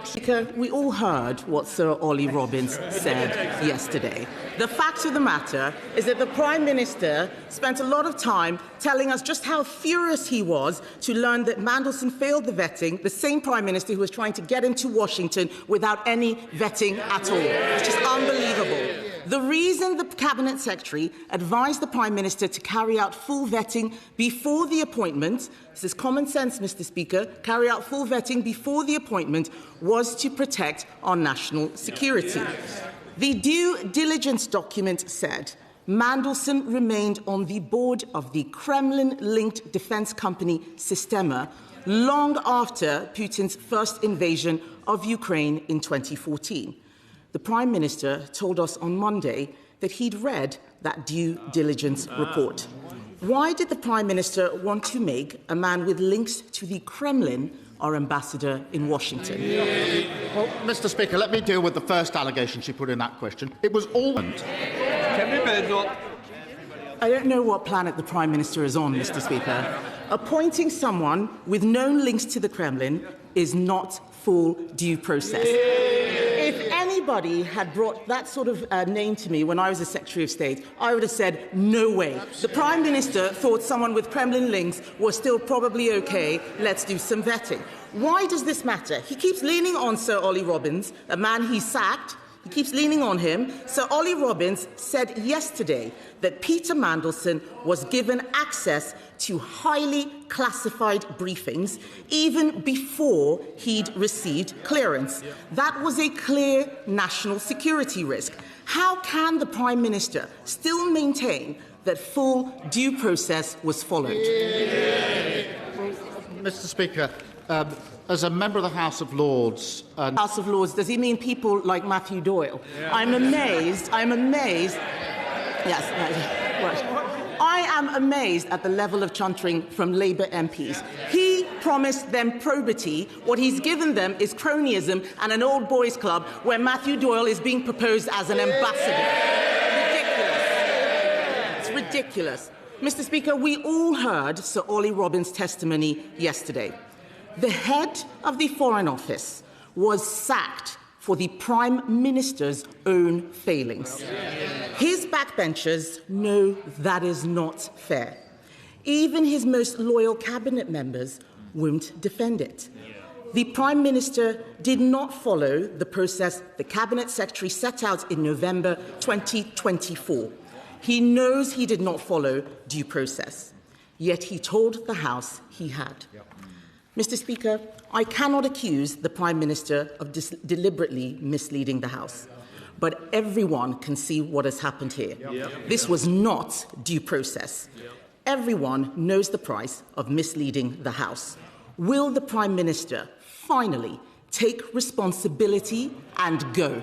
Speaker, we all heard what Sir Ollie Robbins said yesterday. The fact of the matter is that the Prime Minister spent a lot of time telling us just how furious he was to learn that Mandelson failed the vetting, the same Prime Minister who was trying to get into Washington without any vetting at all. It's just unbelievable. The reason the Cabinet Secretary advised the Prime Minister to carry out full vetting before the appointment, this is common sense, Mr. Speaker, carry out full vetting before the appointment, was to protect our national security. The due diligence document said Mandelson remained on the board of the Kremlin-linked defence company Sistema long after Putin's first invasion of Ukraine in 2014. The Prime Minister told us on Monday that he'd read that due diligence report. Why did the Prime Minister want to make a man with links to the Kremlin our ambassador in Washington? Well, Mr. Speaker, let me deal with the first allegation she put in that question. It was all... I don't know what planet the Prime Minister is on, Mr. Speaker. Appointing someone with known links to the Kremlin is not full due process. If anybody had brought that sort of name to me when I was a Secretary of State, I would have said, no way. The Prime Minister thought someone with Kremlin links was still probably OK. Let's do some vetting. Why does this matter? He keeps leaning on Sir Ollie Robbins, a man he sacked. He keeps leaning on him. Sir Ollie Robbins said yesterday that Peter Mandelson was given access to highly classified briefings even before he'd received clearance. That was a clear national security risk. How can the Prime Minister still maintain that full due process was followed? Mr. Speaker, as a member of the House of Lords... House of Lords, does he mean people like Matthew Doyle? I'm amazed. Yes, right. I am amazed at the level of chuntering from Labour MPs. He promised them probity. What he's given them is cronyism and an old boys' club where Matthew Doyle is being proposed as an ambassador. Ridiculous. It's ridiculous. Mr. Speaker, we all heard Sir Ollie Robbins' testimony yesterday. The head of the Foreign Office was sacked for the Prime Minister's own failings. His backbenchers know that is not fair. Even his most loyal cabinet members won't defend it. The Prime Minister did not follow the process the Cabinet Secretary set out in November 2024. He knows he did not follow due process, yet he told the House he had. Mr. Speaker, I cannot accuse the Prime Minister of deliberately misleading the House, but everyone can see what has happened here. This was not due process. Everyone knows the price of misleading the House. Will the Prime Minister finally take responsibility and go?